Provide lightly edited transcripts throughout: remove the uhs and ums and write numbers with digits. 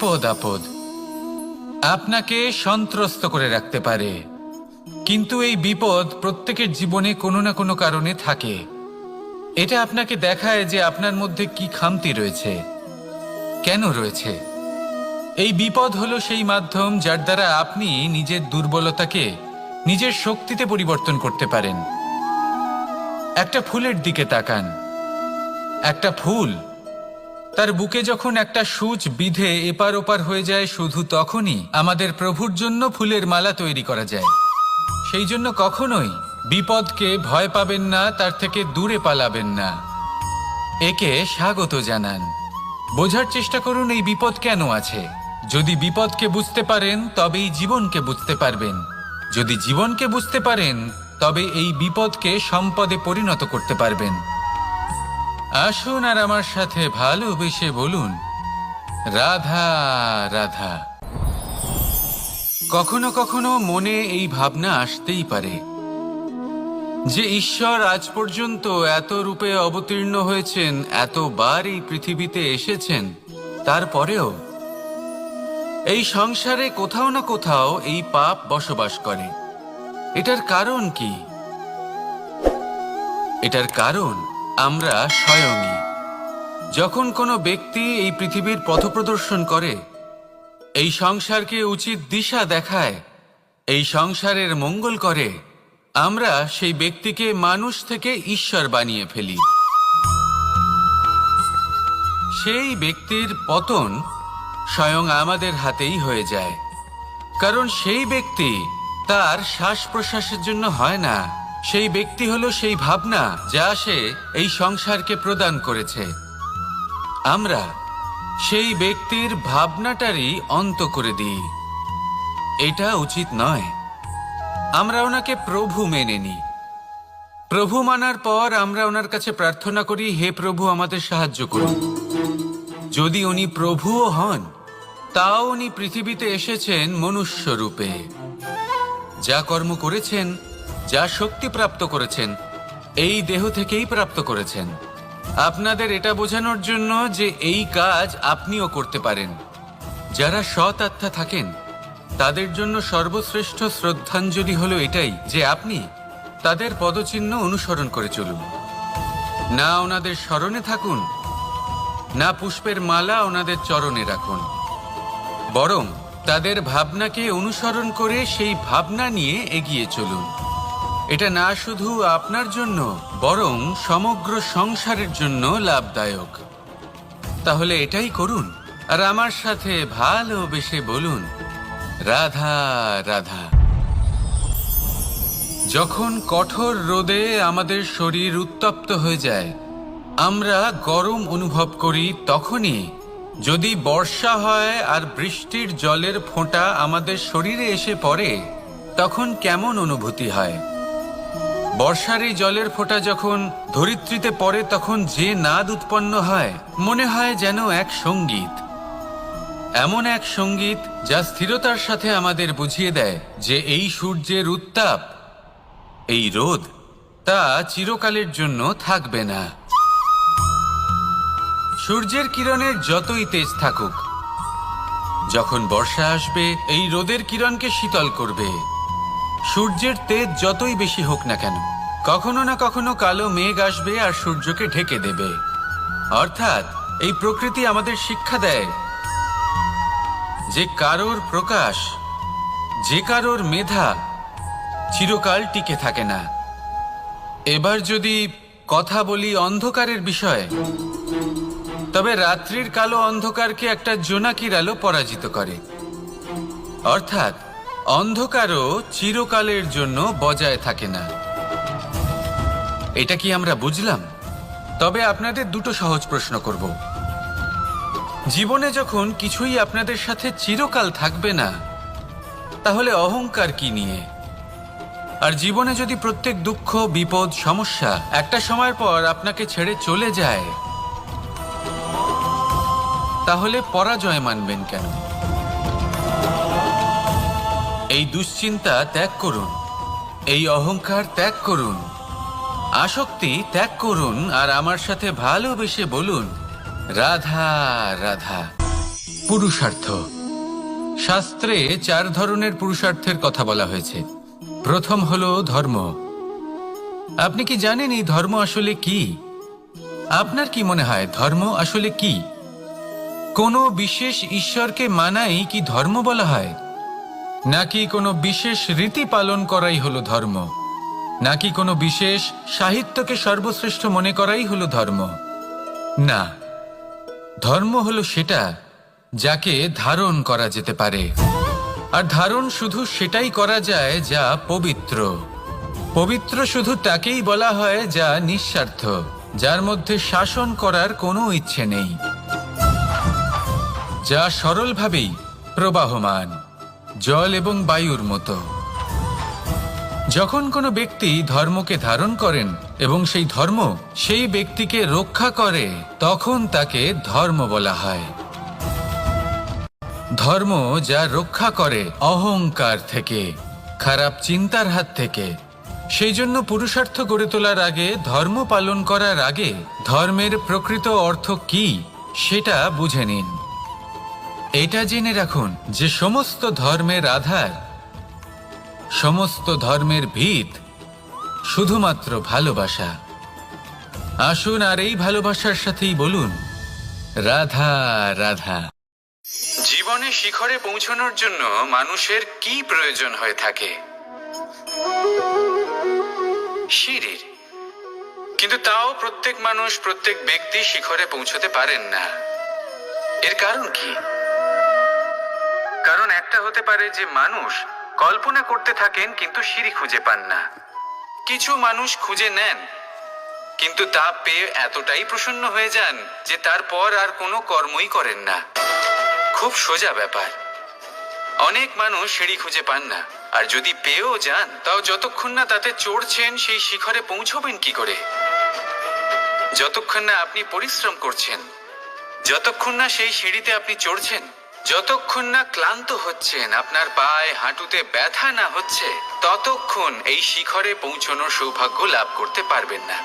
বিপদ আপদ আপনাকে সন্ত্রস্ত করে রাখতে পারে, কিন্তু এই বিপদ প্রত্যেকের জীবনে কোনো না কোনো কারণে থাকে। এটা আপনাকে দেখায় যে আপনার মধ্যে কি খামতি রয়েছে, কেন রয়েছে। এই বিপদ হলো সেই মাধ্যম যার দ্বারা আপনি নিজের দুর্বলতাকে নিজের শক্তিতে পরিবর্তন করতে পারেন। একটা ফুলের দিকে তাকান। একটা ফুল, তার বুকে যখন একটা সূচ বিঁধে এপার ওপার হয়ে যায়, শুধু তখনই আমাদের প্রভুর জন্য ফুলের মালা তৈরি করা যায়। সেই জন্য কখনোই বিপদকে ভয় পাবেন না, তার থেকে দূরে পালাবেন না, একে স্বাগত জানান। বোঝার চেষ্টা করুন এই বিপদ কেন আছে। যদি বিপদকে বুঝতে পারেন তবেই জীবনকে বুঝতে পারবেন। যদি জীবনকে বুঝতে পারেন তবে এই বিপদকে সম্পদে পরিণত করতে পারবেন। আসুন আর আমার সাথে ভালোবেসে বলুন, রাধা রাধা। কখনো কখনো মনে এই ভাবনা আসতেই পারে যে ঈশ্বর আজ পর্যন্ত এত রূপে অবতীর্ণ হয়েছেন, এতবার এই পৃথিবীতে এসেছেন, তারপরেও এই সংসারে কোথাও না কোথাও এই পাপ বসবাস করে। এটার কারণ কি? এটার কারণ আমরা স্বয়ংই। যখন কোনো ব্যক্তি এই পৃথিবীর পথপ্রদর্শন করে, এই সংসারকে উচিত দিশা দেখায়, এই সংসারের মঙ্গল করে, আমরা সেই ব্যক্তিকে মানুষ থেকে ঈশ্বর বানিয়ে ফেলি। সেই ব্যক্তির পতন স্বয়ং আমাদের হাতেই হয়ে যায়, কারণ সেই ব্যক্তি তার শ্বাস প্রশ্বাসের জন্য হয় না। সেই ব্যক্তি হলো সেই ভাবনা যা সে এই সংসারকে প্রদান করেছে। আমরা সেই ব্যক্তির ভাবনাটারই অন্ত করে দিই। এটা উচিত নয়। আমরা ওনাকে প্রভু মেনে নিই। প্রভু মানার পর আমরা ওনার কাছে প্রার্থনা করি, হে প্রভু আমাদের সাহায্য করুন। যদি উনি প্রভুও হন, তাও উনি পৃথিবীতে এসেছেন মনুষ্য রূপে। যা কর্ম করেছেন, যা শক্তি প্রাপ্ত করেছেন, এই দেহ থেকেই প্রাপ্ত করেছেন। আপনাদের এটা বোঝানোর জন্য যে এই কাজ আপনিও করতে পারেন। যারা সৎ আত্মা থাকেন তাদের জন্য সর্বশ্রেষ্ঠ শ্রদ্ধাঞ্জলি হলো এটাই যে আপনি তাদের পদচিহ্ন অনুসরণ করে চলুন। না ওনাদের স্মরণে থাকুন, না পুষ্পের মালা ওনাদের চরণে রাখুন, বরং তাদের ভাবনাকে অনুসরণ করে সেই ভাবনা নিয়ে এগিয়ে চলুন। এটা না শুধু আপনার জন্য, বরং সমগ্র সংসারের জন্য লাভদায়ক। তাহলে এটাই করুন আর আমার সাথে ভালোবেসে বলুন, রাধা রাধা। যখন কঠোর রোদে আমাদের শরীর উত্তপ্ত হয়ে যায়, আমরা গরম অনুভব করি, তখনই যদি বর্ষা হয় আর বৃষ্টির জলের ফোঁটা আমাদের শরীরে এসে পড়ে, তখন কেমন অনুভূতি হয়? বর্ষার এই জলের ফোঁটা যখন ধরিত্রীতে পড়ে, তখন যে নাদ উৎপন্ন হয়, মনে হয় যেন এক সঙ্গীত। এমন এক সঙ্গীত যা স্থিরতার সাথে আমাদের বুঝিয়ে দেয় যে এই সূর্যের উত্তাপ, এই রোদ, তা চিরকালের জন্য থাকবে না। সূর্যের কিরণের যতই তেজ থাকুক, যখন বর্ষা আসবে এই রোদের কিরণকে শীতল করবে। সূর্যের তেজ যতই বেশি হোক না কেন, কখনো না কখনো কালো মেঘ আসবে আর সূর্যকে ঢেকে দেবে। অর্থাৎ এই প্রকৃতি আমাদের শিক্ষা দেয় যে কারোর প্রকাশ, যে কারোর মেধা চিরকাল টিকে থাকে না। এবার যদি কথা বলি অন্ধকারের বিষয়ে, তবে রাত্রির কালো অন্ধকারকে একটা জোনাকির আলো পরাজিত করে। অর্থাৎ অন্ধকারও চিরকালের জন্য বজায় থাকে না। এটা কি আমরা বুঝলাম? তবে আপনাদের দুটো সহজ প্রশ্ন করব। জীবনে যখন কিছুই আপনাদের সাথে চিরকাল থাকবে না, তাহলে অহংকার কি নিয়ে? আর জীবনে যদি প্রত্যেক দুঃখ, বিপদ, সমস্যা একটা সময়ের পর আপনাকে ছেড়ে চলে যায়, তাহলে পরাজয় মানবেন কেন? এই দুশ্চিন্তা ত্যাগ করুন, এই অহংকার ত্যাগ করুন, আসক্তি ত্যাগ করুন আর আমার সাথে ভালোবেসে বলুন, রাধা রাধা। পুরুষার্থ। শাস্ত্রে 4 ধরনের পুরুষার্থের কথা বলা হয়েছে। প্রথম হলো ধর্ম। আপনি কি জানেন এই ধর্ম আসলে কি? আপনার কি মনে হয় ধর্ম আসলে কি? কোনো বিশেষ ঈশ্বরকে মানাই কি ধর্ম বলা হয়? নাকি কোনো বিশেষ রীতি পালন করাই হলো ধর্ম? নাকি কোনো বিশেষ সাহিত্যকে সর্বশ্রেষ্ঠ মনে করাই হলো ধর্ম? না, ধর্ম হলো সেটা যাকে ধারণ করা যেতে পারে। আর ধারণ শুধু সেটাই করা যায় যা পবিত্র। পবিত্র শুধু তাকেই বলা হয় যা নিঃস্বার্থ, যার মধ্যে শাসন করার কোনো ইচ্ছে নেই, যা সরলভাবেই প্রবাহমান, জল এবং বায়ুর মতো। যখন কোনো ব্যক্তি ধর্মকে ধারণ করেন এবং সেই ধর্ম সেই ব্যক্তিকে রক্ষা করে, তখন তাকে ধর্ম বলা হয়। ধর্ম যা রক্ষা করে অহংকার থেকে, খারাপ চিন্তার হাত থেকে। সেই জন্য পুরুষার্থ গড়ে তোলার আগে, ধর্ম পালন করার আগে, ধর্মের প্রকৃত অর্থ কি সেটা বুঝে নিন। এটা জেনে রাখুন যে সমস্ত ধর্মের আধার, সমস্ত ধর্মের ভিত শুধুমাত্র ভালোবাসা। আসুন আর এই ভালোবাসার সাথেই বলুন রাধা রাধা। জীবনে শিখরে পৌঁছানোর জন্য মানুষের কি প্রয়োজন হয়ে থাকে? সিঁড়ির। কিন্তু তাও প্রত্যেক মানুষ, প্রত্যেক ব্যক্তি শিখরে পৌঁছতে পারেন না। এর কারণ কি? কারণ একটা হতে পারে যে মানুষ কল্পনা করতে থাকেন কিন্তু সিঁড়ি খুঁজে পান না। কিছু মানুষ খুঁজে নেন কিন্তু তা পেয়ে এতটাই প্রসন্ন হয়ে যান যে তারপর আর কোনো কর্মই করেন না। খুব সোজা ব্যাপার। অনেক মানুষ সিঁড়ি খুঁজে পান না, আর যদি পেয়েও যান তাও যতক্ষণ না তাতে চড়ছেন সেই শিখরে পৌঁছবেন কি করে? যতক্ষণ না আপনি পরিশ্রম করছেন, যতক্ষণ না সেই সিঁড়িতে আপনি চড়ছেন, যতক্ষণ না ক্লান্ত হচ্ছেন, আপনার পায়ে হাঁটুতে ব্যথা না হচ্ছে, ততক্ষণ এই শিখরে পৌঁছানোর সৌভাগ্য লাভ করতে পারবেন না।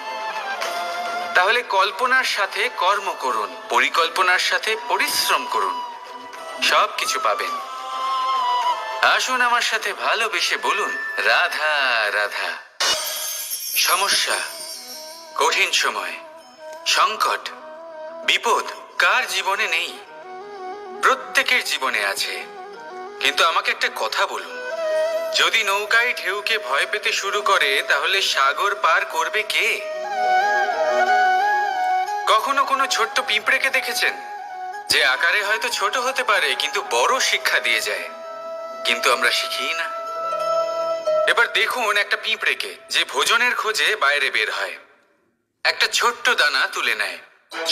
তাহলে কল্পনার সাথে কর্ম করুন, পরিকল্পনার সাথে পরিশ্রম করুন, সব কিছু পাবেন। আসুন আমার সাথে ভালোবেসে বলুন রাধা রাধা। সমস্যা, কঠিন সময়, সংকট, বিপদ কার জীবনে নেই? প্রত্যেকের জীবনে আছে। কিন্তু আমাকে একটা কথা বলুন, যদি নৌকায় ঢেউকে ভয় পেতে শুরু করে তাহলে সাগর পার করবে কে? কখনো কোনো ছোট্ট পিঁপড়েকে দেখেছেন যে আকারে হয়তো ছোট হতে পারে কিন্তু বড় শিক্ষা দিয়ে যায়? কিন্তু আমরা শিখি না। এবার দেখুন একটা পিঁপড়েকে যে ভোজনের খোঁজে বাইরে বের হয়, একটা ছোট্ট দানা তুলে নেয়।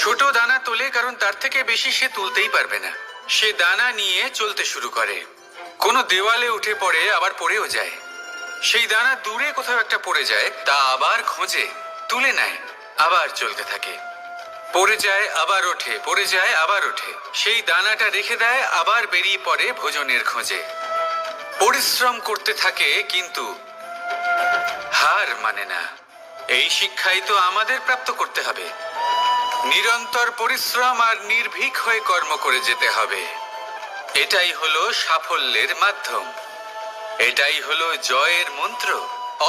ছোট দানা তোলে কারণ তার থেকে বেশি সে তুলতেই পারবে না। সে দানা নিয়ে চলতে শুরু করে, কোনো দেওয়ালে উঠে পড়ে, আবার পড়েও যায়। সেই দানা দূরে কোথাও একটা পড়ে যায়, তা আবার খোঁজে, তুলে নেয়, আবার চলতে থাকে। পড়ে যায় আবার ওঠে, পড়ে যায় আবার ওঠে। সেই দানাটা রেখে দেয়, আবার বেরিয়ে পড়ে ভোজনের খোঁজে। পরিশ্রম করতে থাকে কিন্তু হার মানে না। এই শিক্ষাই তো আমাদের প্রাপ্ত করতে হবে। নিরন্তর পরিশ্রম আর নির্ভীক হয়ে কর্ম করে যেতে হবে। এটাই হলো সাফল্যের মাধ্যম, এটাই হলো জয়ের মন্ত্র,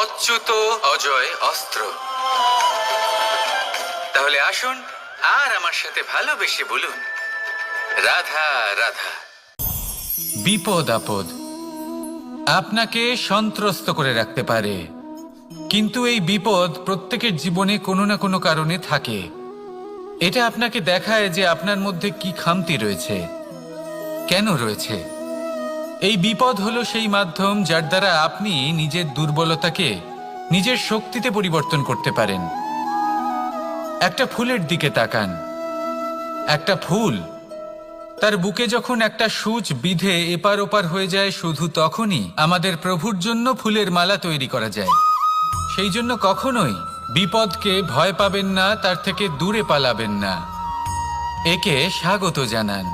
অচ্যুত অজয় অস্ত্র। তাহলে আসুন আর আমার সাথে ভালোবেসে বলুন রাধা রাধা। বিপদ আপদ আপনাকে সন্ত্রস্ত করে রাখতে পারে, কিন্তু এই বিপদ প্রত্যেকের জীবনে কোনো না কোনো কারণে থাকে। এটা আপনাকে দেখায় যে আপনার মধ্যে কি খামতি রয়েছে, কেন রয়েছে। এই বিপদ হলো সেই মাধ্যম যার দ্বারা আপনি নিজের দুর্বলতাকে নিজের শক্তিতে পরিবর্তন করতে পারেন। একটা ফুলের দিকে তাকান। একটা ফুল, তার বুকে যখন একটা সূচ বিঁধে এপার ওপার হয়ে যায়, শুধু তখনই আমাদের প্রভুর জন্য ফুলের মালা তৈরি করা যায়। সেই জন্য কখনোই বিপদকে ভয় পাবেন না, তার থেকে দূরে পালাবেন না, একে স্বাগত জানান।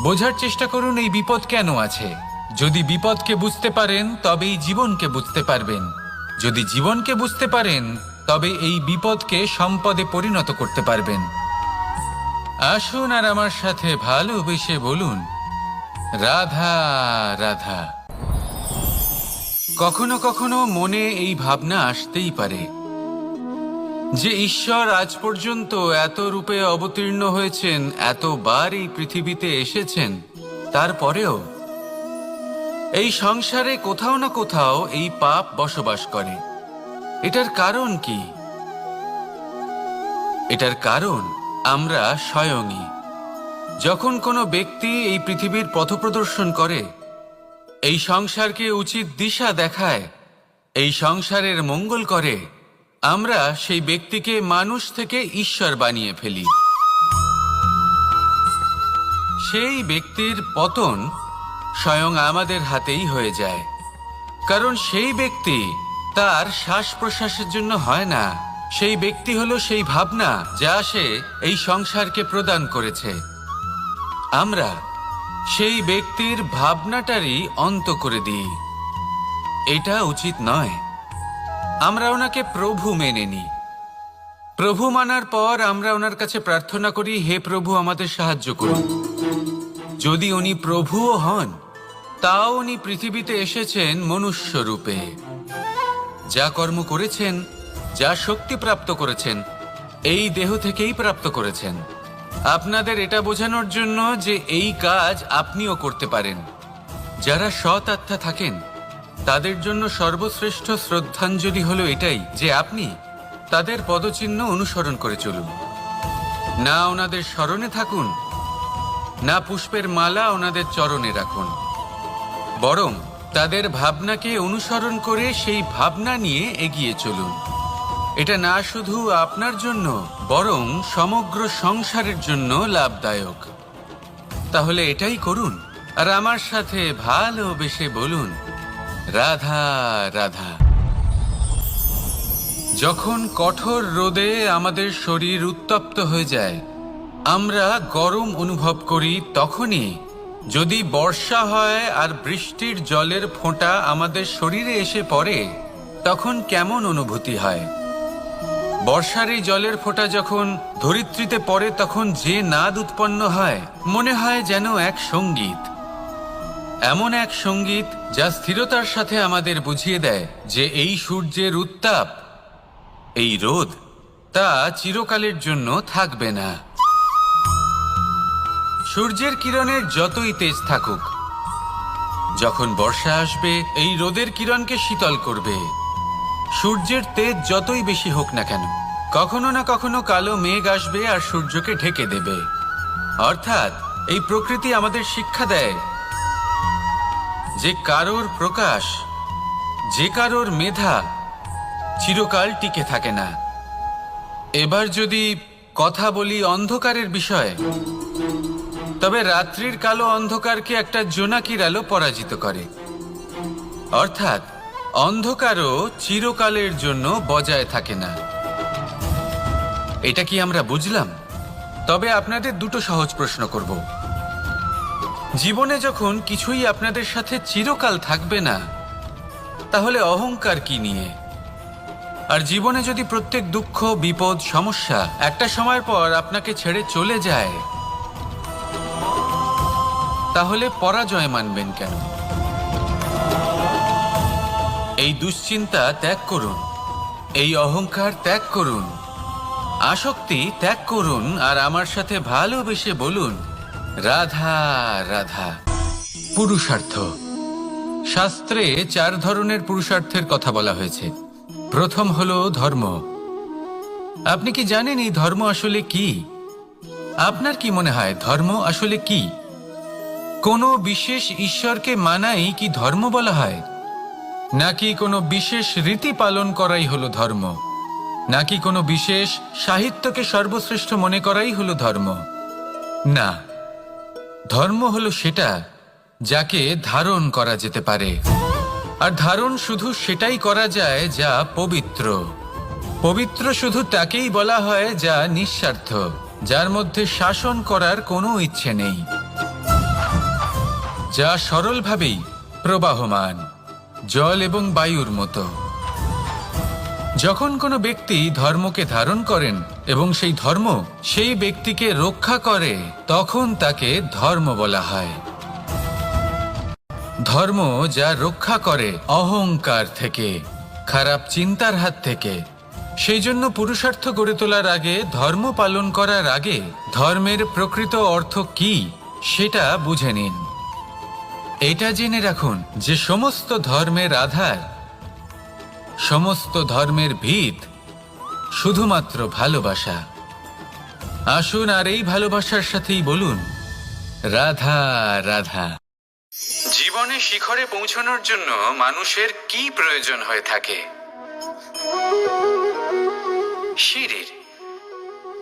বোঝার চেষ্টা করুন এই বিপদ কেন আছে। যদি বিপদকে বুঝতে পারেন তবেই জীবনকে বুঝতে পারবেন। যদি জীবনকে বুঝতে পারেন তবে এই বিপদকে সম্পদে পরিণত করতে পারবেন। আসুন আর আমার সাথে ভালোবেসে বলুন, রাধা রাধা। কখনো কখনো মনে এই ভাবনা আসতেই পারে যে ঈশ্বর আজ পর্যন্ত এত রূপে অবতীর্ণ হয়েছেন, এতবার এই পৃথিবীতে এসেছেন, তারপরেও এই সংসারে কোথাও না কোথাও এই পাপ বসবাস করে। এটার কারণ কি? এটার কারণ আমরা স্বয়ংই। যখন কোনো ব্যক্তি এই পৃথিবীর পথপ্রদর্শন করে, এই সংসারকে উচিত দিশা দেখায়, এই সংসারের মঙ্গল করে, আমরা সেই ব্যক্তিকে মানুষ থেকে ঈশ্বর বানিয়ে ফেলি। সেই ব্যক্তির পতন স্বয়ং আমাদের হাতেই হয়ে যায়, কারণ সেই ব্যক্তি তার শ্বাস প্রশ্বাসের জন্য হয় না। সেই ব্যক্তি হলো সেই ভাবনা যা সে এই সংসারকে প্রদান করেছে। আমরা সেই ব্যক্তির ভাবনাটারই অন্ত করে দিই। এটা উচিত নয়। আমরা ওনাকে প্রভু মেনে নিই। প্রভু মানার পর আমরা ওনার কাছে প্রার্থনা করি, হে প্রভু আমাদের সাহায্য করুন। যদি উনি প্রভুও হন, তাও উনি পৃথিবীতে এসেছেন মনুষ্য রূপে। যা কর্ম করেছেন, যা শক্তি প্রাপ্ত করেছেন, এই দেহ থেকেই প্রাপ্ত করেছেন। আপনাদের এটা বোঝানোর জন্য যে এই কাজ আপনিও করতে পারেন। যারা সৎ আত্মা থাকেন, তাদের জন্য সর্বশ্রেষ্ঠ শ্রদ্ধাঞ্জলি হলো এটাই যে আপনি তাদের পদচিহ্ন অনুসরণ করে চলুন। না ওনাদের স্মরণে থাকুন, না পুষ্পের মালা ওনাদের চরণে রাখুন, বরং তাদের ভাবনাকে অনুসরণ করে সেই ভাবনা নিয়ে এগিয়ে চলুন। এটা না শুধু আপনার জন্য, বরং সমগ্র সংসারের জন্য লাভদায়ক। তাহলে এটাই করুন আর আমার সাথে ভালোবেসে বলুন, রাধা রাধা। যখন কঠোর রোদে আমাদের শরীর উত্তপ্ত হয়ে যায়, আমরা গরম অনুভব করি, তখনই যদি বর্ষা হয় আর বৃষ্টির জলের ফোঁটা আমাদের শরীরে এসে পড়ে, তখন কেমন অনুভূতি হয়? বর্ষার এই জলের ফোঁটা যখন ধরিত্রীতে পড়ে, তখন যে নাদ উৎপন্ন হয়, মনে হয় যেন এক সঙ্গীত। এমন এক সঙ্গীত যা স্থিরতার সাথে আমাদের বুঝিয়ে দেয় যে এই সূর্যের উত্তাপ, এই রোদ, তা চিরকালের জন্য থাকবে না। সূর্যের কিরণের যতই তেজ থাকুক, যখন বর্ষা আসবে এই রোদের কিরণকে শীতল করবে। সূর্যের তেজ যতই বেশি হোক না কেন, কখনো না কখনো কালো মেঘ আসবে আর সূর্যকে ঢেকে দেবে। অর্থাৎ এই প্রকৃতি আমাদের শিক্ষা দেয় যে কারোর প্রকাশ, যে কারোর মেধা চিরকাল টিকে থাকে না। এবার যদি কথা বলি অন্ধকারের বিষয়ে, তবে রাত্রির কালো অন্ধকারকে একটা জোনাকির আলো পরাজিত করে। অর্থাৎ অন্ধকারও চিরকালের জন্য বজায় থাকে না। এটা কি আমরা বুঝলাম? তবে আপনাদের দুটো সহজ প্রশ্ন করব। জীবনে যখন কিছুই আপনাদের সাথে চিরকাল থাকবে না, তাহলে অহংকার কি নিয়ে? আর জীবনে যদি প্রত্যেক দুঃখ, বিপদ, সমস্যা একটা সময়ের পর আপনাকে ছেড়ে চলে যায়, তাহলে পরাজয় মানবেন কেন? এই দুশ্চিন্তা ত্যাগ করুন, এই অহংকার ত্যাগ করুন, আসক্তি ত্যাগ করুন আর আমার সাথে ভালোবেসে বলুন, রাধা রাধা। পুরুষার্থ। শাস্ত্রে 4 ধরনের পুরুষার্থের কথা বলা হয়েছে। প্রথম হলো ধর্ম। আপনি কি জানেন এই ধর্ম আসলে কি? আপনার কি মনে হয় ধর্ম আসলে কি? কোনো বিশেষ ঈশ্বরকে মানাই কি ধর্ম বলা হয়? নাকি কোনো বিশেষ রীতি পালন করাই হলো ধর্ম? নাকি কোনো বিশেষ সাহিত্যকে সর্বশ্রেষ্ঠ মনে করাই হলো ধর্ম? না, ধর্ম হলো সেটা যাকে ধারণ করা যেতে পারে। আর ধারণ শুধু সেটাই করা যায় যা পবিত্র। পবিত্র শুধু তাকেই বলা হয় যা নিঃস্বার্থ, যার মধ্যে শাসন করার কোনো ইচ্ছে নেই, যা সরলভাবেই প্রবাহমান, জল এবং বায়ুর মতো। যখন কোনো ব্যক্তি ধর্মকে ধারণ করেন, এবং সেই ধর্ম সেই ব্যক্তিকে রক্ষা করে, তখন তাকে ধর্ম বলা হয়। ধর্ম যা রক্ষা করে অহংকার থেকে, খারাপ চিন্তার হাত থেকে। সেই জন্য পুরুষার্থ গড়ে তোলার আগে, ধর্ম পালন করার আগে ধর্মের প্রকৃত অর্থ কি সেটা বুঝে নিন। এটা জেনে রাখুন যে সমস্ত ধর্মের আধার, সমস্ত ধর্মের ভিত শুধুমাত্র ভালোবাসা। আসুন আর এই ভালোবাসার সাথেই বলুন রাধা রাধা। জীবনে শিখরে পৌঁছানোর জন্য মানুষের কি প্রয়োজন হয়ে থাকে? সিঁড়ির।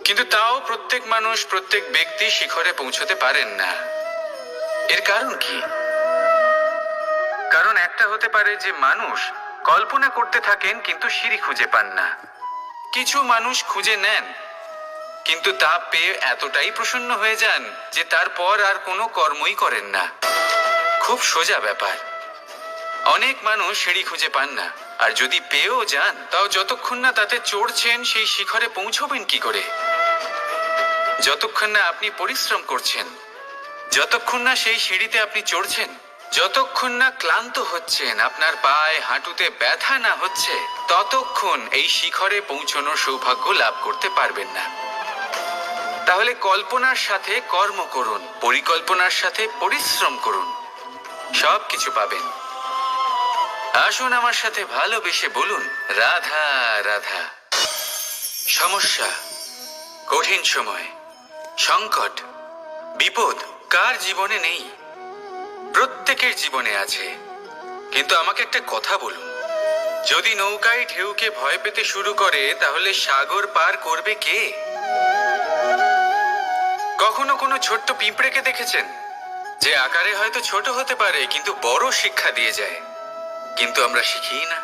কিন্তু তাও প্রত্যেক মানুষ, প্রত্যেক ব্যক্তি শিখরে পৌঁছতে পারেন না। এর কারণ কি? কারণ একটা হতে পারে যে মানুষ কল্পনা করতে থাকেন কিন্তু সিঁড়ি খুঁজে পান না। কিছু মানুষ খুঁজে নেন কিন্তু তা পেয়ে এতটাই প্রসন্ন হয়ে যান যে তারপর আর কোনো কর্মই করেন না। খুব সোজা ব্যাপার। অনেক মানুষ সিঁড়ি খুঁজে পান না, আর যদি পেয়েও যান তাও যতক্ষণ না তাতে চড়ছেন সেই শিখরে পৌঁছবেন কি করে? যতক্ষণ না আপনি পরিশ্রম করছেন, যতক্ষণ না সেই সিঁড়িতে আপনি চড়ছেন, যতক্ষণ না ক্লান্ত হচ্ছেন, আপনার পায়ে হাঁটুতে ব্যথা না হচ্ছে, ততক্ষণ এই শিখরে পৌঁছানোর সৌভাগ্য লাভ করতে পারবেন না। তাহলে কল্পনার সাথে কর্ম করুন, পরিকল্পনার সাথে পরিশ্রম করুন, সব কিছু পাবেন। আসুন আমার সাথে ভালোবেসে বলুন রাধা রাধা। সমস্যা, কঠিন সময়, সংকট, বিপদ কার জীবনে নেই? প্রত্যেকের জীবনে আছে। কিন্তু আমাকে একটা কথা বলুন, যদি নৌকায় ঢেউকে ভয় পেতে শুরু করে তাহলে সাগর পার করবে কে? কখনো কোনো ছোট্ট পিঁপড়েকে দেখেছেন যে আকারে হয়তো ছোট হতে পারে কিন্তু বড় শিক্ষা দিয়ে যায়? কিন্তু আমরা শিখি না।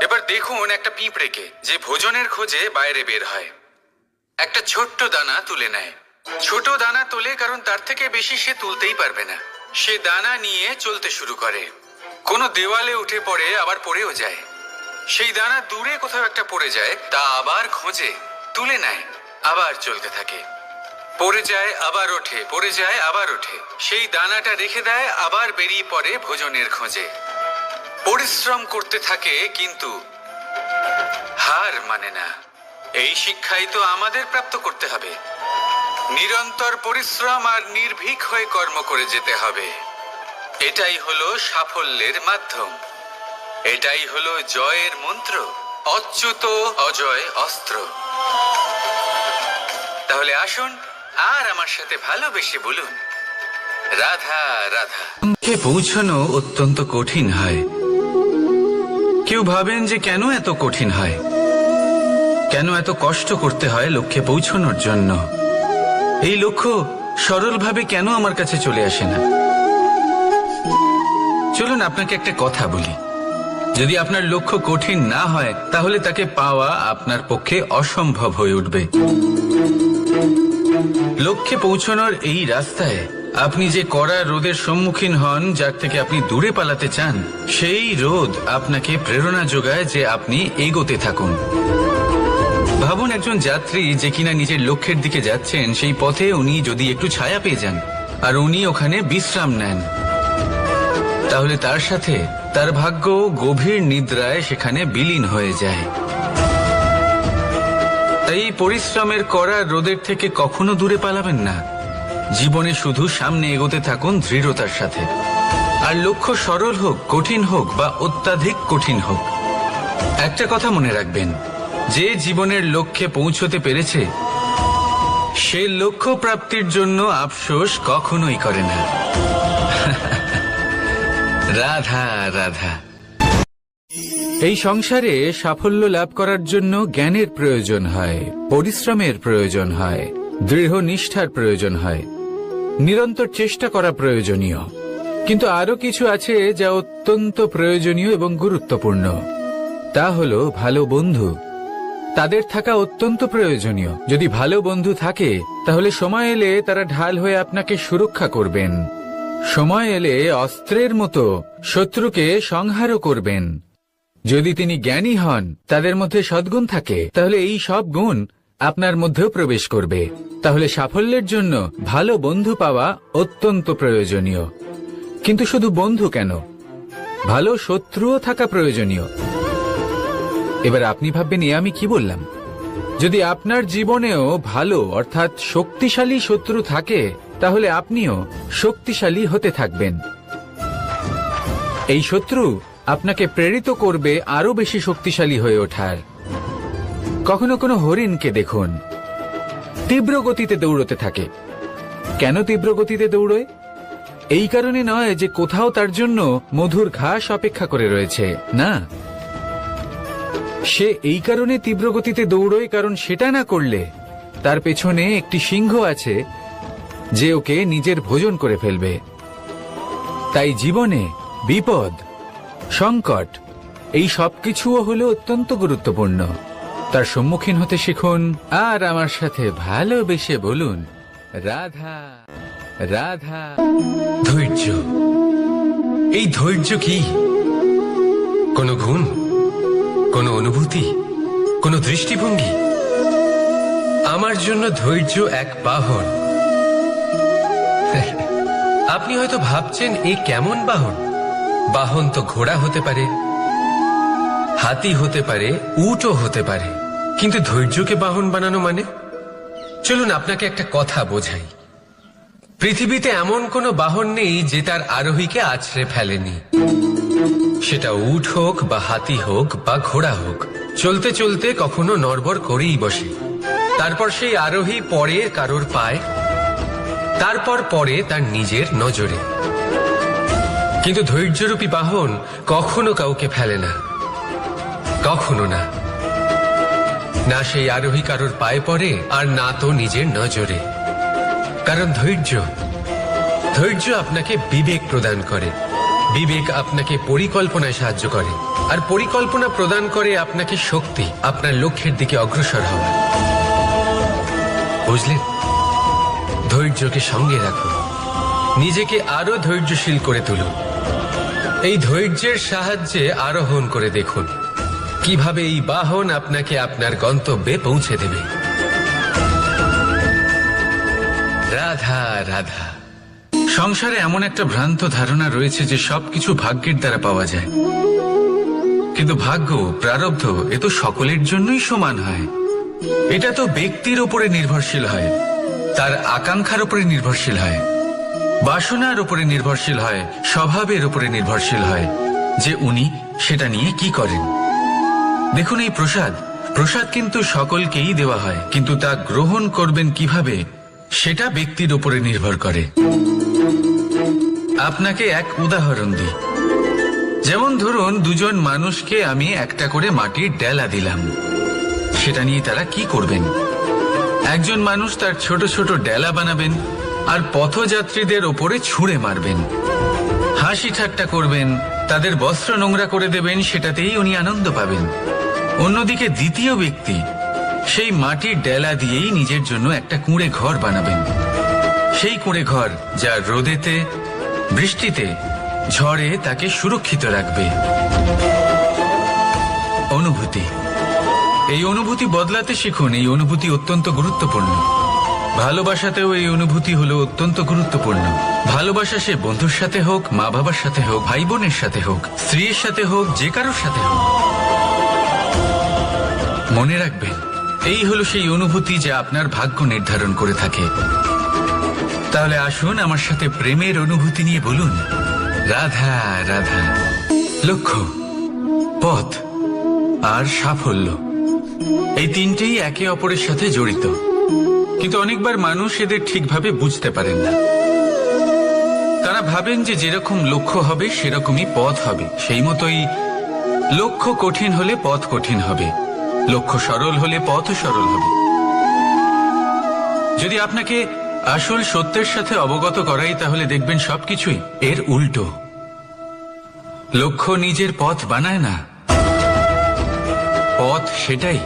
এবার দেখুন একটা পিঁপড়েকে যে ভোজনের খোঁজে বাইরে বের হয়, একটা ছোট্ট দানা তুলে নেয়। ছোট দানা তোলে কারণ তার থেকে বেশি সে তুলতেই পারবে না। সে দানা নিয়ে চলতে শুরু করে, কোনো দেওয়ালে উঠে পড়ে, আবার পড়েও যায়। সেই দানা দূরে কোথাও একটা পড়ে যায়, তা আবার খোঁজে, তুলে নেয়, আবার চলতে থাকে। পড়ে যায় আবার ওঠে, পড়ে যায় আবার ওঠে। সেই দানাটা রেখে দেয়, আবার বেরিয়ে পড়ে ভোজনের খোঁজে। পরিশ্রম করতে থাকে কিন্তু হার মানে না। এই শিক্ষাই তো আমাদের প্রাপ্ত করতে হবে। নিরন্তর পরিশ্রম আর নির্ভীক হয়ে কর্ম করে যেতে হবে। এটাই হলো সাফল্যের মাধ্যম, এটাই হলো জয়ের মন্ত্র, অচ্যুত অজয় অস্ত্র। তাহলে আসুন আর আমার সাথে ভালোবেসে বলুন রাধা রাধা। লক্ষ্যে পৌঁছানো অত্যন্ত কঠিন হয়। কেউ ভাবেন যে কেন এত কঠিন হয়, কেন এত কষ্ট করতে হয় লক্ষ্যে পৌঁছানোর জন্য? এই লক্ষ্য সরলভাবে কেন আমার কাছে চলে আসে না? চলুন আপনাকে একটা কথা বলি, যদি আপনার লক্ষ্য কঠিন না হয় তাহলে তাকে পাওয়া আপনার পক্ষে অসম্ভব হয়ে উঠবে। লক্ষ্যে পৌঁছানোর এই রাস্তায় আপনি যে কড়া রোদের সম্মুখীন হন, যার থেকে আপনি দূরে পালাতে চান, সেই রোদ আপনাকে প্রেরণা যোগায় যে আপনি এগোতে থাকুন। ভাবুন একজন যাত্রী যে কিনা নিজের লক্ষ্যের দিকে যাচ্ছেন, সেই পথে উনি যদি একটু ছায়া পেয়ে যান আর উনি ওখানে বিশ্রাম নেন, তাহলে তার সাথে তার ভাগ্য গভীর নিদ্রায় সেখানে বিলীন হয়ে যায়। তাই পরিশ্রমের কড়া রোদের থেকে কখনো দূরে পালাবেন না। জীবনে শুধু সামনে এগোতে থাকুন দৃঢ়তার সাথে। আর লক্ষ্য সরল হোক, কঠিন হোক বা অত্যাধিক কঠিন হোক, একটা কথা মনে রাখবেন, যে জীবনের লক্ষ্যে পৌঁছতে পেরেছে সে লক্ষ্য প্রাপ্তির জন্য আফসোস কখনোই করে না। রাধা রাধা। এই সংসারে সাফল্য লাভ করার জন্য জ্ঞানের প্রয়োজন হয়, পরিশ্রমের প্রয়োজন হয়, দৃঢ় নিষ্ঠার প্রয়োজন হয়, নিরন্তর চেষ্টা করা প্রয়োজনীয়। কিন্তু আরো কিছু আছে যা অত্যন্ত প্রয়োজনীয় এবং গুরুত্বপূর্ণ। তা হলো ভালো বন্ধু। তাদের থাকা অত্যন্ত প্রয়োজনীয়। যদি ভালো বন্ধু থাকে তাহলে সময় এলে তারা ঢাল হয়ে আপনাকে সুরক্ষা করবেন। সময় এলে অস্ত্রের মতো শত্রুকে সংহারও করবেন। যদি তিনি জ্ঞানী হন, তাদের মধ্যে সদ্গুণ থাকে, তাহলে এই সব গুণ আপনার মধ্যেও প্রবেশ করবে। তাহলে সাফল্যের জন্য ভালো বন্ধু পাওয়া অত্যন্ত প্রয়োজনীয়। কিন্তু শুধু বন্ধু কেন, ভালো শত্রুও থাকা প্রয়োজনীয়। এবার আপনি ভাববেন, আমি কি বললাম? যদি আপনার জীবনেও ভালো অর্থাৎ শক্তিশালী শত্রু থাকে, তাহলে আপনিও শক্তিশালী হতে থাকবেন। এই শত্রু আপনাকে প্রেরিত করবে আরো বেশি শক্তিশালী হয়ে ওঠার। কখনো কোনো হরিণকে দেখুন, তীব্র গতিতে দৌড়তে থাকে। কেন তীব্র গতিতে দৌড়য়? এই কারণে নয় যে কোথাও তার জন্য মধুর ঘাস অপেক্ষা করে রয়েছে, না। সে এই কারণে তীব্র গতিতে দৌড়য় কারণ সেটা না করলে তার পেছনে একটি সিংহ আছে যে ওকে নিজের ভোজন করে ফেলবে। তাই জীবনে বিপদ, সংকট এই সবকিছুও হলো অত্যন্ত গুরুত্বপূর্ণ। তার সম্মুখীন হতে শিখুন আর আমার সাথে ভালোবেসে বলুন, রাধা রাধা। ধৈর্য, এই ধৈর্য কি কোনো গুণ, কোনো অনুভূতি, কোনো দৃষ্টিভঙ্গি? আমার জন্য ধৈর্য এক বাহন। আপনি হয়তো ভাবছেন, এ কেমন বাহন? বাহন তো ঘোড়া হতে পারে, হাতি হতে পারে, উটও হতে পারে, কিন্তু ধৈর্যকে বাহন বানানো মানে? চলুন আপনাকে একটা কথা বোঝাই। পৃথিবীতে এমন কোনো বাহন নেই যে তার আরোহীকে আছড়ে ফেলেনি। সেটা উট হোক বা হাতি হোক বা ঘোড়া হোক, চলতে চলতে কখনো নড়বড় করেই বসে। তারপর সেই আরোহী পরে কারোর পায়, তারপর পরে তার নিজের নজরে। কিন্তু ধৈর্যরূপী বাহন কখনো কাউকে ফেলে না, কখনো না। না সেই আরোহী কারোর পায়ে পড়ে, আর না তো নিজের নজরে। কারণ ধৈর্য আপনাকে বিবেক প্রদান করে, বিবেক আপনাকে পরিকল্পনায় সাহায্য করে, আর পরিকল্পনা প্রদান করে আপনাকে শক্তি, আপনার লক্ষ্যের দিকে অগ্রসর হওয়া। বুঝলেন? ধৈর্যকে সঙ্গে রাখুন, নিজেকে আরো ধৈর্যশীল করে তুলুন। এই ধৈর্যের সাহায্যে আরোহণ করে দেখুন কিভাবে এই বাহন আপনাকে আপনার গন্তব্যে পৌঁছে দেবে। রাধা রাধা। সংসারে এমন একটা ভ্রান্ত ধারণা রয়েছে যে সবকিছু ভাগ্যের দ্বারা পাওয়া যায়, কিন্তু ভাগ্য, প্রারব্ধ এ তো সকলের জন্যই সমান হয়। এটা তো ব্যক্তির উপরে নির্ভরশীল হয়, তার আকাঙ্ক্ষার উপরে নির্ভরশীল হয়, বাসনার উপরে নির্ভরশীল হয়, স্বভাবের উপরে নির্ভরশীল হয় যে উনি সেটা নিয়ে কি করেন। দেখুন, এই প্রসাদ কিন্তু সকলকেই দেওয়া হয়, কিন্তু তা গ্রহণ করবেন কিভাবে সেটা ব্যক্তির উপরে নির্ভর করে। আপনাকে এক উদাহরণ দিই। যেমন ধরুন, দুজন মানুষকে আমি একটা করে মাটির ডেলা দিলাম, সেটা নিয়ে তারা কি করবেন? একজন মানুষ তার ছোট ছোট ডেলা বানাবেন আর পথযাত্রীদের ওপরে ছুঁড়ে মারবেন, হাসি ঠাট্টা করবেন, তাদের বস্ত্র নোংরা করে দেবেন, সেটাতেই উনি আনন্দ পাবেন। অন্যদিকে দ্বিতীয় ব্যক্তি সেই মাটির ডেলা দিয়েই নিজের জন্য একটা কুঁড়ে ঘর বানাবেন। সেই কুঁড়ে ঘর যা রোদেতে, বৃষ্টিতে, ঝড়ে তাকে সুরক্ষিত রাখবে। অনুভূতি, এই অনুভূতি বদলাতে শিখুন। এই অনুভূতি অত্যন্ত গুরুত্বপূর্ণ। ভালোবাসাতেও এই অনুভূতি হলো অত্যন্ত গুরুত্বপূর্ণ। ভালোবাসা সে বন্ধুর সাথে হোক, মা বাবার সাথে হোক, ভাই বোনের সাথে হোক, স্ত্রীর সাথে হোক, যে কারোর সাথে হোক। মনে রাখবেন, এই হলো সেই অনুভূতি যা আপনার ভাগ্য নির্ধারণ করে থাকে। তাহলে আসুন আমার সাথে প্রেমের অনুভূতি নিয়ে বলুন, রাধা রাধা। লক্ষ্য, পথ আর সাফল্য, এই তিনটেই একে অপরের সাথে জড়িত, কিন্তু অনেকবার মানুষ এদের ঠিকভাবে বুঝতে পারেন না। তারা ভাবেন যে যেরকম লক্ষ্য হবে সেরকমই পথ হবে, সেই মতোই লক্ষ্য কঠিন হলে পথ কঠিন হবে, লক্ষ্য সরল হলে পথও সরল হবে। যদি আপনাকে আসল সত্যের সাথে অবগত করাই, তাহলে দেখবেন সবকিছুই এর উল্টো। লক্ষ্য নিজের পথ বানায় না, পথ সেটাই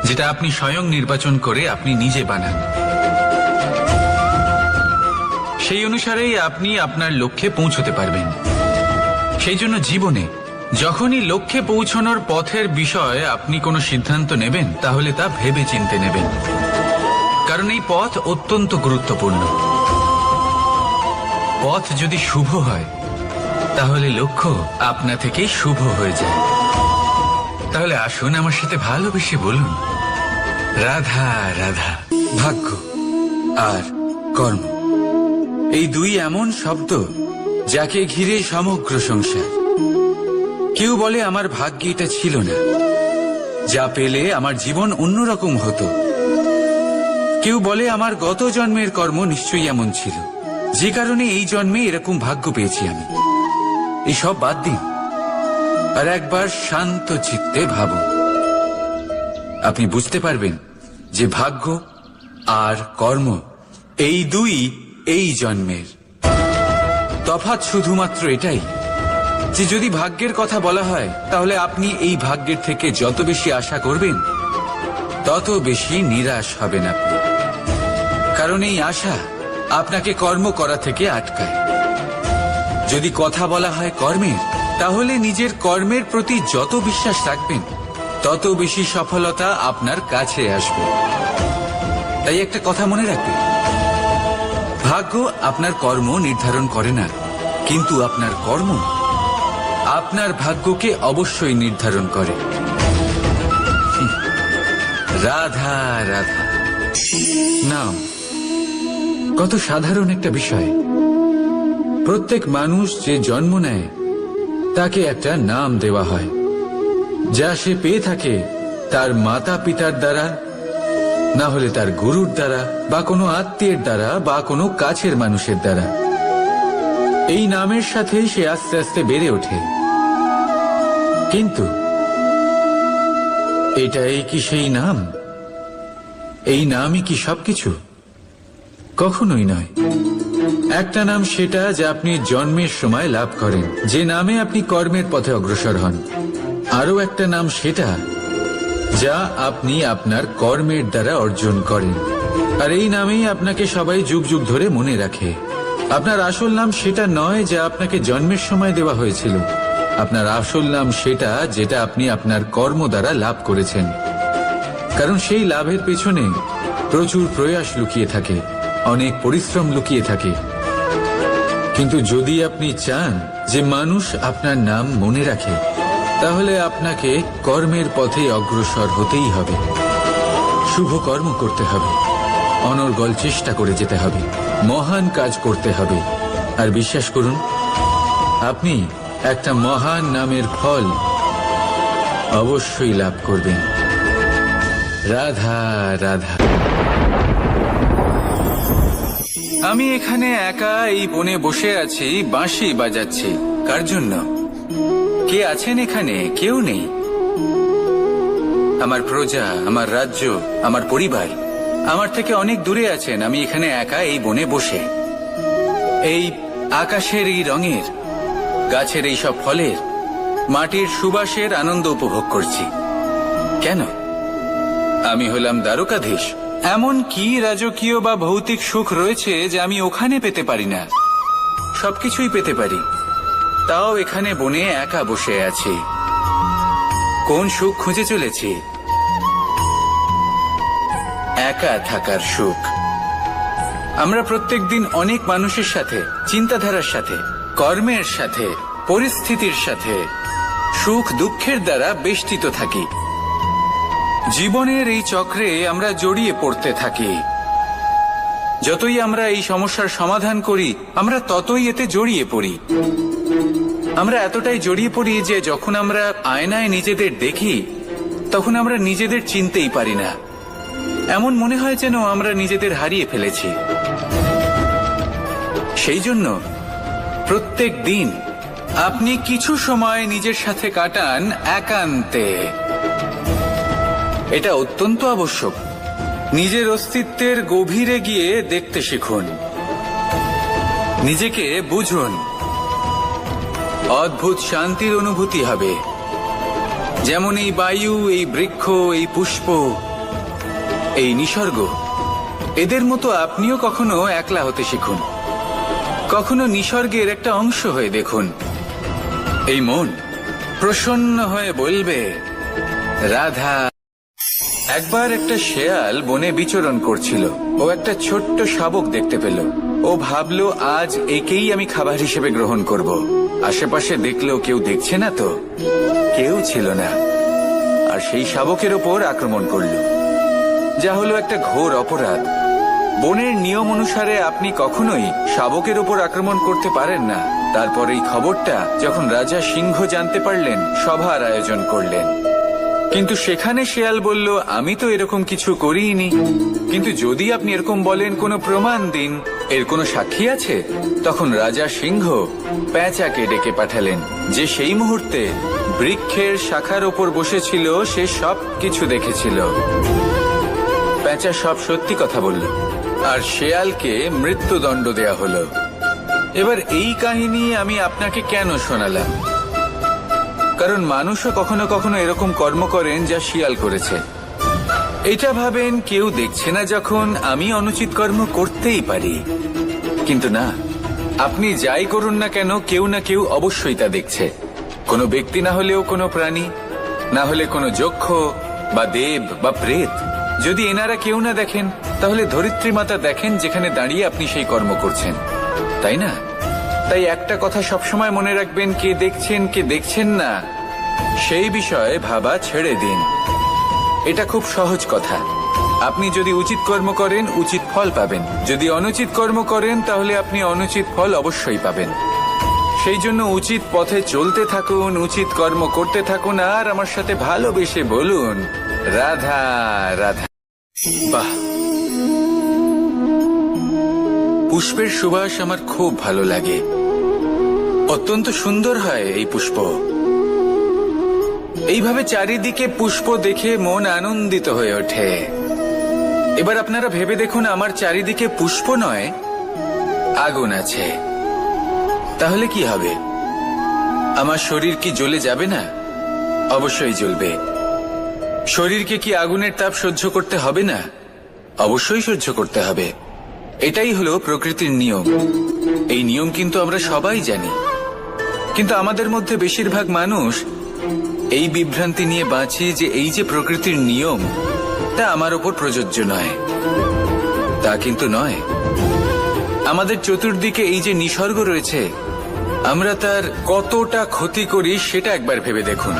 যেটা আপনি স্বয়ং নির্বাচন করে আপনি নিজে বানান। সেই অনুসারেই আপনি আপনার লক্ষ্যে পৌঁছতে পারবেন। সেই জন্য জীবনে যখনই লক্ষ্যে পৌঁছানোর পথের বিষয়ে আপনি কোনো সিদ্ধান্ত নেবেন, তাহলে তা ভেবে চিন্তে নেবেন। কারণ এই পথ অত্যন্ত গুরুত্বপূর্ণ। পথ যদি শুভ হয় তাহলে লক্ষ্য আপনা থেকেই শুভ হয়ে যায়। তাহলে আসুন আমার সাথে ভালোবেসে বলুন, রাধা রাধা। ভাগ্য আর কর্ম, এই দুই এমন শব্দ যাকে ঘিরে সমগ্র সংসার। কেউ বলে আমার ভাগ্যে এটা ছিল না, যা পেলে আমার জীবন অন্যরকম হতো। কেউ বলে আমার গত জন্মের কর্ম নিশ্চয়ই এমন ছিল, যে কারণে এই জন্মে এরকম ভাগ্য পেয়েছি আমি। এসব বাদ দিন আর একবার শান্ত চিত্তে ভাবুন। আপনি বুঝতে পারবেন যে ভাগ্য আর কর্ম এই দুই এই জন্মের। তফাৎ শুধুমাত্র এটাই যে যদি ভাগ্যের কথা বলা হয় তাহলে আপনি এই ভাগ্যের থেকে যত বেশি আশা করবেন তত বেশি নিরাশ হবেন আপনি। কারণ এই আশা আপনাকে কর্ম করা থেকে আটকায়। যদি কথা বলা হয় কর্মের, তাহলে নিজের কর্মের প্রতি যত বিশ্বাস রাখবেন তত বেশি সফলতা আপনার কাছে আসবে। তাই একটা কথা মনে রাখবেন, ভাগ্য আপনার কর্ম নির্ধারণ করে না, কিন্তু আপনার কর্ম আপনার ভাগ্যকে অবশ্যই নির্ধারণ করে। রাধা রাধা। নাম কত সাধারণ একটা বিষয়। প্রত্যেক মানুষ যে জন্ম নেয় তাকে একটা নাম দেওয়া হয়, যা সে পেয়ে থাকে তার মাতা পিতার দ্বারা, না হলে তার গুরুর দ্বারা, বা কোনো আত্মীয়ের দ্বারা, বা কোনো কাছের মানুষের দ্বারা। এই নামের সাথেই সে আস্তে আস্তে বেড়ে ওঠে। কিন্তু এটাই কি সেই নাম? এই নামই কি সবকিছু? কখনোই নয়। একটা নাম সেটা যা আপনি জন্মের সময় লাভ করেন, যে নামে আপনি কর্মের পথে অগ্রসর হন। আরও একটা নাম সেটা যা আপনি আপনার কর্মের দ্বারা অর্জন করেন, আর এই নামেই আপনাকে সবাই যুগ যুগ ধরে মনে রাখে। আপনার আসল নাম সেটা নয় যা আপনাকে জন্মের সময় দেওয়া হয়েছিল। আপনার আসল নাম সেটা যেটা আপনি আপনার কর্ম দ্বারা লাভ করেছেন। কারণ সেই লাভের পেছনে প্রচুর প্রয়াস লুকিয়ে থাকে, অনেক পরিশ্রম লুকিয়ে থাকে। কিন্তু যদি আপনি চান যে মানুষ আপনার নাম মনে রাখে, তাহলে আপনাকে কর্মের পথে অগ্রসর হতেই হবে। শুভ কর্ম করতে হবে, অনর্গল চেষ্টা করে যেতে হবে, মহান কাজ করতে হবে। আর বিশ্বাস করুন, আপনি একটা মহান নামের ফল অবশ্যই লাভ করবেন। রাধা রাধা। আমি এখানে একা এই বনে বসে আছি, বাঁশি বাজাচ্ছি। কার জন্য? কে আছেন এখানে? কেউ নেই। আমার প্রজা, আমার রাজ্য, আমার পরিবার আমার থেকে অনেক দূরে আছেন। আমি এখানে একা এই বনে বসে এই আকাশের এই রঙের, গাছের এই সব ফলের, মাটির সুবাসের আনন্দ উপভোগ করছি। কেন? আমি হলাম দ্বারকাধীশ। এমন কি রাজকীয় বা ভৌতিক সুখ রয়েছে যে আমি ওখানে পেতে পারি না? সবকিছুই পেতে পারি, তাও এখানে বনে একা বসে আছি। কোন সুখ খুঁজে চলেছি? একা থাকার সুখ। আমরা প্রত্যেকদিন অনেক মানুষের সাথে, চিন্তাধারার সাথে, কর্মের সাথে, পরিস্থিতির সাথে, সুখ দুঃখের দ্বারা বেষ্টিত থাকি। জীবনের এই চক্রে আমরা জড়িয়ে পড়তে থাকি। যতই আমরা এই সমস্যার সমাধান করি, আমরা ততই এতে জড়িয়ে পড়ি। আমরা এতটাই জড়িয়ে পড়ি যে যখন আমরা আয়নায় নিজেদের দেখি, তখন আমরা নিজেদের চিনতেই পারি না। এমন মনে হয় যেন আমরা নিজেদের হারিয়ে ফেলেছি। সেই জন্য প্রত্যেক দিন আপনি কিছু সময় নিজের সাথে কাটান একান্তে। এটা অত্যন্ত আবশ্যক। নিজের অস্তিত্বের গভীরে গিয়ে দেখতে শিখুন, নিজেকে বুঝুন। অদ্ভুত শান্তির অনুভূতি হবে। যেমন এই বায়ু, এই বৃক্ষ, এই পুষ্প, এই নিসর্গ, এদের মতো আপনিও কখনো একলা হতে শিখুন। কখনো নিসর্গের একটা অংশ হয়ে দেখুন। এই মন প্রসন্ন হয়ে বলবে, রাধা। একবার একটা শেয়াল বনে বিচরণ করছিল। ও একটা ছোট্ট শাবক দেখতে পেল। ও ভাবলো আজ একেই আমি খাবার হিসেবে গ্রহণ করব। আশেপাশে দেখলো কেউ দেখছে না তো, কেউ ছিল না, আর সেই শাবকের ওপর আক্রমণ করলো, যা হলো একটা ঘোর অপরাধ। বনের নিয়ম অনুসারে আপনি কখনোই শাবকের ওপর আক্রমণ করতে পারেন না। তারপর এই খবরটা যখন রাজা সিংহ জানতে পারলেন, সভার আয়োজন করলেন। কিন্তু সেখানে শেয়াল বলল, আমি তো এরকম কিছু করিনি। কিন্তু যদি আপনি এরকম বলেন, কোনো প্রমাণ দিন, এর কোনো সাক্ষী আছে? তখন রাজা সিংহ পেঁচাকে ডেকে পাঠালেন, যে সেই মুহূর্তে বৃক্ষের শাখার ওপর বসেছিল। সে সব কিছু দেখেছিল। পেঁচা সব সত্যি কথা বলল, আর শেয়ালকে মৃত্যুদণ্ড দেয়া হলো। এবার এই কাহিনী আমি আপনাকে কেন শোনালাম? কারণ মানুষও কখনো কখনো এরকম কর্ম করেন যা শিয়াল করেছে। এটা ভাবেন কেউ দেখছে না, যখন আমি অনুচিত কর্ম করতেই পারি। কিন্তু না, আপনি যাই করুন না কেন, কেউ না কেউ অবশ্যই তা দেখছে। কোনো ব্যক্তি না হলেও কোনো প্রাণী, না হলে কোনো যক্ষ বা দেব বা প্রেত। যদি এনারা কেউ না দেখেন, তাহলে ধরিত্রী মাতা দেখেন, যেখানে দাঁড়িয়ে আপনি সেই কর্ম করছেন, তাই না? তাই একটা কথা সবসময় মনে রাখবেন, কে দেখছেন কে দেখছেন না সেই বিষয়ে ভাবা ছেড়ে দিন। এটা খুব সহজ কথা। আপনি যদি উচিত কর্ম করেন, উচিত ফল পাবেন। যদি অনুচিত কর্ম করেন, তাহলে আপনি অনুচিত ফল অবশ্যই পাবেন। সেই জন্য উচিত পথে চলতে থাকুন, উচিত কর্ম করতে থাকুন, আর আমার সাথে ভালোবেসে বলুন, রাধা রাধা। বাহ, পুষ্পের সুবাস আমার খুব ভালো লাগে। অত্যন্ত সুন্দর হয় এই পুষ্প। এইভাবে চারিদিকে পুষ্প দেখে মন আনন্দিত হয়ে ওঠে। এবার আপনারা ভেবে দেখুন, আমার চারিদিকে পুষ্প নয়, আগুন আছে। তাহলে কি হবে? আমার শরীর কি জ্বলে যাবে না? অবশ্যই জ্বলবে। শরীরকে কি আগুনের তাপ সহ্য করতে হবে না? অবশ্যই সহ্য করতে হবে। এটাই হলো প্রকৃতির নিয়ম। এই নিয়ম কিন্তু আমরা সবাই জানি, কিন্তু আমাদের মধ্যে বেশিরভাগ মানুষ এই বিভ্রান্তি নিয়ে বাঁচি যে এই যে প্রকৃতির নিয়ম, তা আমার ওপর প্রযোজ্য নয়। তা কিন্তু নয়। আমাদের চতুর্দিকে এই যে নিসর্গ রয়েছে, আমরা তার কতটা ক্ষতি করি সেটা একবার ভেবে দেখুন।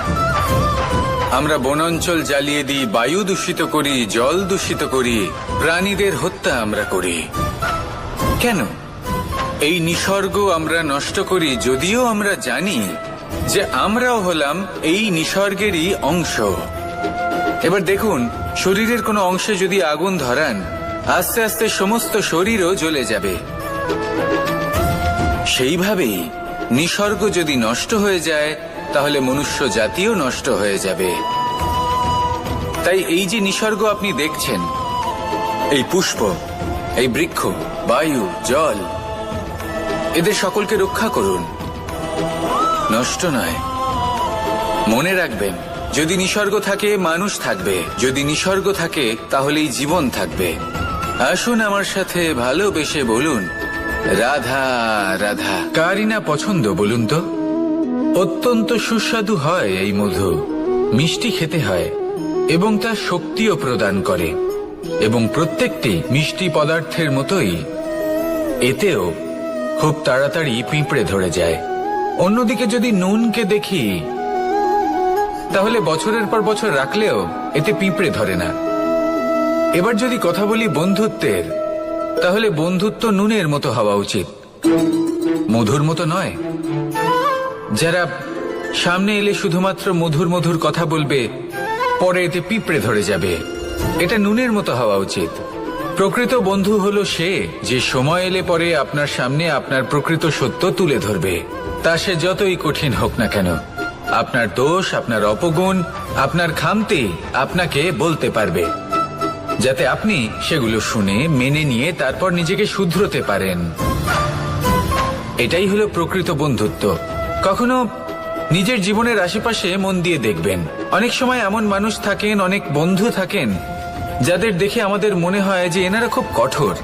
আমরা বনাঞ্চল জ্বালিয়ে দিই, বায়ু দূষিত করি, জল দূষিত করি, প্রাণীদের হত্যা আমরা করি। কেন? এই নিসর্গ আমরা নষ্ট করি, যদিও আমরা জানি যে আমরাও হলাম এই নিসর্গেরই অংশ। এবার দেখুন, শরীরের কোনো অংশে যদি আগুন ধরান, আস্তে আস্তে সমস্ত শরীরও জ্বলে যাবে। সেইভাবেই নিসর্গ যদি নষ্ট হয়ে যায়, তাহলে মনুষ্য জাতিও নষ্ট হয়ে যাবে। তাই এই যে নিসর্গ আপনি দেখছেন, এই পুষ্প, এই বৃক্ষ, বায়ু, জল, এদের সকলকে রক্ষা করুন, নষ্ট নয়। মনে রাখবেন, যদি নিসর্গ থাকে, মানুষ থাকবে। যদি নিসর্গ থাকে, তাহলেই জীবন থাকবে। আসুন আমার সাথে ভালোবেসে বলুন, রাধা রাধা। কারই না পছন্দ বলুন তো? অত্যন্ত সুস্বাদু হয় এই মধু, মিষ্টি খেতে হয় এবং তা শক্তিও প্রদান করে। এবং প্রত্যেকটি মিষ্টি পদার্থের মতোই এতেও খুব তাড়াতাড়ি পিঁপড়ে ধরে যায়। অন্যদিকে যদি নুনকে দেখি, তাহলে বছরের পর বছর রাখলেও এতে পিঁপড়ে ধরে না। এবার যদি কথা বলি বন্ধুত্বের, তাহলে বন্ধুত্ব নুনের মতো হওয়া উচিত, মধুর মতো নয়। যারা সামনে এলে শুধুমাত্র মধুর মধুর কথা বলবে, পরে এতে পিঁপড়ে ধরে যাবে, এটা নুনের মতো হওয়া উচিত। প্রকৃত বন্ধু হলো সে, যে সময় এলে পরে আপনার সামনে আপনার প্রকৃত সত্য তুলে ধরবে, তা সে যতই কঠিন হোক না কেন। আপনার দোষ, আপনার অপগুণ, আপনার খামতি আপনাকে বলতে পারবে, যাতে আপনি সেগুলো শুনে মেনে নিয়ে তারপর নিজেকে শুধরোতে পারেন। এটাই হলো প্রকৃত বন্ধুত্ব। কখনো নিজের জীবনের আশেপাশে মন দিয়ে দেখবেন, অনেক সময় এমন মানুষ থাকেন, অনেক বন্ধু থাকেন, যাদের দেখে আমাদের মনে হয় যে এনারা খুব কঠোর,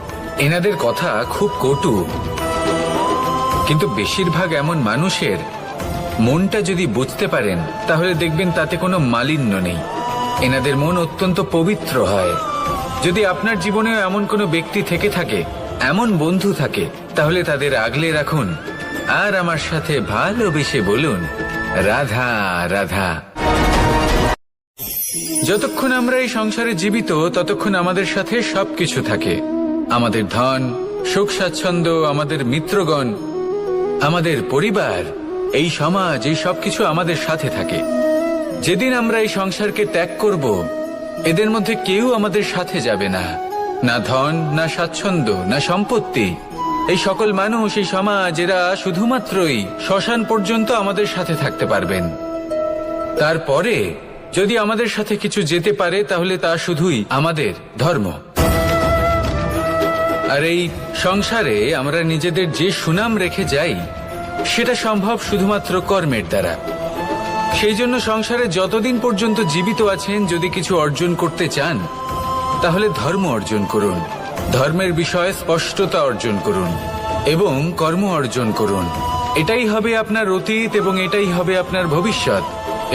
এনাদের কথা খুব কটু। কিন্তু বেশিরভাগ এমন মানুষের মনটা যদি বুঝতে পারেন, তাহলে দেখবেন তাতে কোনো মালিন্য নেই, এনাদের মন অত্যন্ত পবিত্র হয়। যদি আপনার জীবনেও এমন কোনো ব্যক্তি থেকে থাকে, এমন বন্ধু থাকে, তাহলে তাদের আগলে রাখুন আর আমার সাথে ভালোবেসে বলুন, রাধা রাধা। যতক্ষণ আমরা এই সংসারে জীবিত, ততক্ষণ আমাদের সাথে সবকিছু থাকে। আমাদের ধন, সুখ স্বাচ্ছন্দ্য, আমাদের মিত্রগণ, আমাদের পরিবার, এই সমাজ, এই সবকিছু আমাদের সাথে থাকে। যেদিন আমরা এই সংসারকে ত্যাগ করব, এদের মধ্যে কেউ আমাদের সাথে যাবে না। না ধন, না স্বাচ্ছন্দ্য, না সম্পত্তি। এই সকল মানুষ, এই সমাজ, এরা শুধুমাত্রই শ্মশান পর্যন্ত আমাদের সাথে থাকতে পারবেন। তারপরে যদি আমাদের সাথে কিছু যেতে পারে, তাহলে তা শুধুই আমাদের ধর্ম। আর এই সংসারে আমরা নিজেদের যে সুনাম রেখে যাই, সেটা সম্ভব শুধুমাত্র কর্মের দ্বারা। সেই জন্য সংসারে যতদিন পর্যন্ত জীবিত আছেন, যদি কিছু অর্জন করতে চান, তাহলে ধর্ম অর্জন করুন, ধর্মের বিষয়ে স্পষ্টতা অর্জন করুন এবং কর্ম অর্জন করুন। এটাই হবে আপনার অতীত এবং এটাই হবে আপনার ভবিষ্যৎ,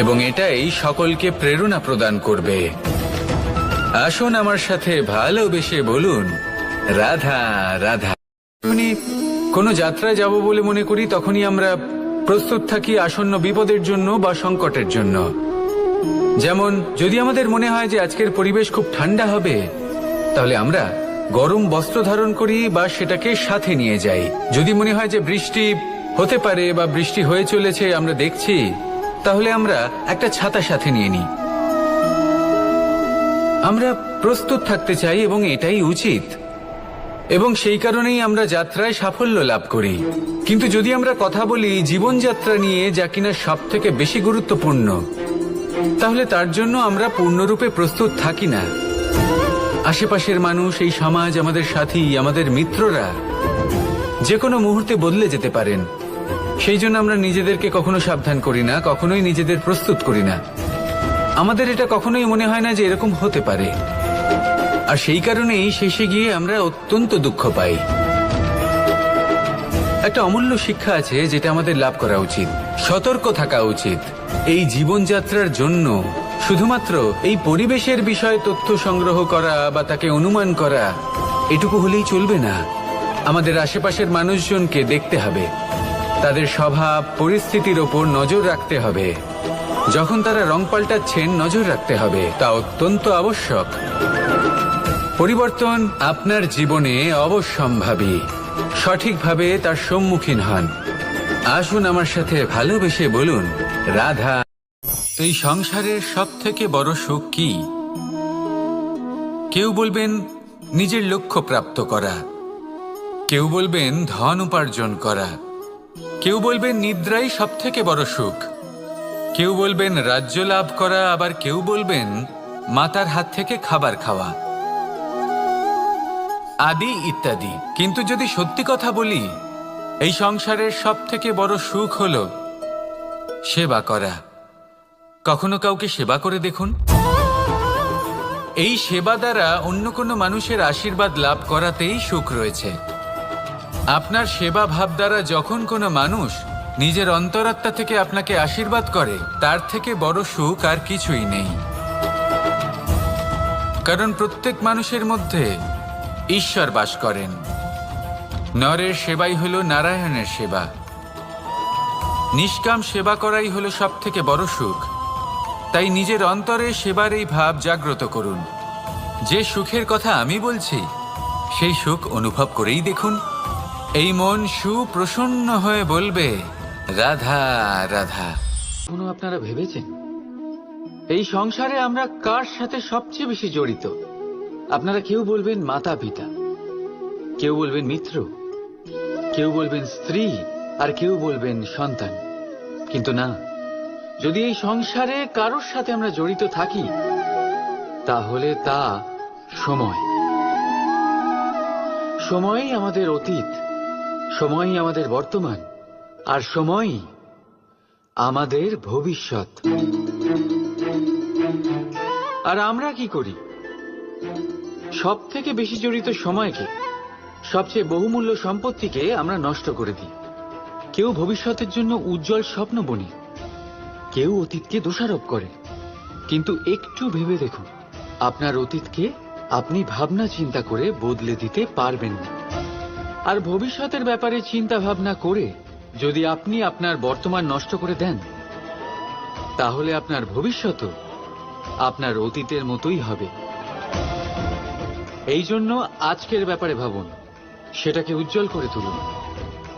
এবং এটাই সকলকে প্রেরণা প্রদান করবে। আসুন আমার সাথে ভালোবেসে বলুন, রাধা রাধা। কোনো যাত্রায় যাব বলে মনে করি, তখনই আমরা প্রস্তুত থাকি আসন্ন বিপদের জন্য বা সংকটের জন্য। যেমন যদি আমাদের মনে হয় যে আজকের পরিবেশ খুব ঠান্ডা হবে, তাহলে আমরা গরম বস্ত্র ধারণ করি বা সেটাকে সাথে নিয়ে যাই। যদি মনে হয় যে বৃষ্টি হতে পারে বা বৃষ্টি হয়ে চলেছে, আমরা দেখছি, তাহলে আমরা একটা ছাতা সাথে নিয়ে নিই। আমরা প্রস্তুত থাকতে চাই এবং এটাই উচিত, এবং সেই কারণেই আমরা যাত্রায় সাফল্য লাভ করি। কিন্তু যদি আমরা কথা বলি জীবনযাত্রা নিয়ে, যা কিনা সব থেকে বেশি গুরুত্বপূর্ণ, তাহলে তার জন্য আমরা পূর্ণরূপে প্রস্তুত থাকি না। আশেপাশের মানুষ, এই সমাজ, আমাদের সাথী, আমাদের মিত্ররা যে কোনো মুহূর্তে বদলে যেতে পারেন। সেই জন্য আমরা নিজেদেরকে কখনো সাবধান করি না, কখনোই নিজেদের প্রস্তুত করি না। আমাদের এটা কখনোই মনে হয় না যে এরকম হতে পারে, আর সেই কারণেই শেষে গিয়ে আমরা অত্যন্ত দুঃখ পাই। একটা অমূল্য শিক্ষা আছে যেটা আমাদের লাভ করা উচিত, সতর্ক থাকা উচিত। এই জীবনযাত্রার জন্য শুধুমাত্র এই পরিবেশের বিষয়ে তথ্য সংগ্রহ করা বা তাকে অনুমান করা, এটুকু হলেই চলবে না। আমাদের আশেপাশের মানুষজনকে দেখতে হবে, তাদের স্বভাব, পরিস্থিতির ওপর নজর রাখতে হবে। যখন তারা রং পাল্টাচ্ছেন, নজর রাখতে হবে, তা অত্যন্ত আবশ্যক। পরিবর্তন আপনার জীবনে অবশ্যম্ভাবী, সঠিকভাবে তার সম্মুখীন হন। আসুন আমার সাথে ভালোবেসে বলুন, রাধা। এই সংসারের সব থেকে বড় সুখ কি? কেউ বলবেন নিজের লক্ষ্য প্রাপ্ত করা, কেউ বলবেন ধন উপার্জন করা, কেউ বলবেন নিদ্রাই সব থেকে বড় সুখ, কেউ বলবেন রাজ্য লাভ করা, আবার কেউ বলবেন মাতার হাত থেকে খাবার খাওয়া, আদি ইত্যাদি। কিন্তু যদি সত্যি কথা বলি, এই সংসারের সব থেকে বড় সুখ হল সেবা করা। কখনো কাউকে সেবা করে দেখুন। এই সেবা দ্বারা অন্য কোনো মানুষের আশীর্বাদ লাভ করাতেই সুখ রয়েছে। আপনার সেবা ভাব দ্বারা যখন কোনো মানুষ নিজের অন্তরাত্মা থেকে আপনাকে আশীর্বাদ করে, তার থেকে বড় সুখ আর কিছুই নেই। কারণ প্রত্যেক মানুষের মধ্যে ঈশ্বর বাস করেন। নরের সেবাই হলো নারায়ণের সেবা। নিষ্কাম সেবা করাই হলো সব থেকে বড় সুখ। তাই নিজের অন্তরে সেবার এই ভাব জাগ্রত করুন। যে সুখের কথা আমি বলছি, সেই সুখ অনুভব করেই দেখুন। এই মন সুপ্রসন্ন হয়ে বলবে, রাধা রাধা। কখনো আপনারা ভেবেছেন এই সংসারে আমরা কার সাথে সবচেয়ে বেশি জড়িত? আপনারা কেউ বলবেন মাতা পিতা, কেউ বলবেন মিত্র, কেউ বলবেন স্ত্রী, আর কেউ বলবেন সন্তান। কিন্তু না, যদি এই সংসারে কারোর সাথে আমরা জড়িত থাকি, তাহলে তা সময়। সময়ই আমাদের অতীত, সময়ই আমাদের বর্তমান, আর সময়ই আমাদের ভবিষ্যৎ। আর আমরা কি করি? সব থেকে বেশি জড়িত সময়কে, সবচেয়ে বহুমূল্য সম্পত্তিকে আমরা নষ্ট করে দিই। কেউ ভবিষ্যতের জন্য উজ্জ্বল স্বপ্ন বুনি, কেউ অতীতকে দোষারোপ করে, কিন্তু একটু ভেবে দেখুন, আপনার অতীতকে আপনি ভাবনা চিন্তা করে বদলে দিতে পারবেন না। আর ভবিষ্যতের ব্যাপারে চিন্তা ভাবনা করে যদি আপনি আপনার বর্তমান নষ্ট করে দেন, তাহলে আপনার ভবিষ্যৎও আপনার অতীতের মতোই হবে। এই জন্য আজকের ব্যাপারে ভাবুন, সেটাকে উজ্জ্বল করে তুলুন।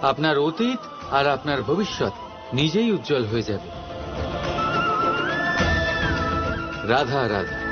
আপনার অতীত আর আপনার ভবিষ্যৎ নিজেই উজ্জ্বল হয়ে যাবে। রাধা রাধা।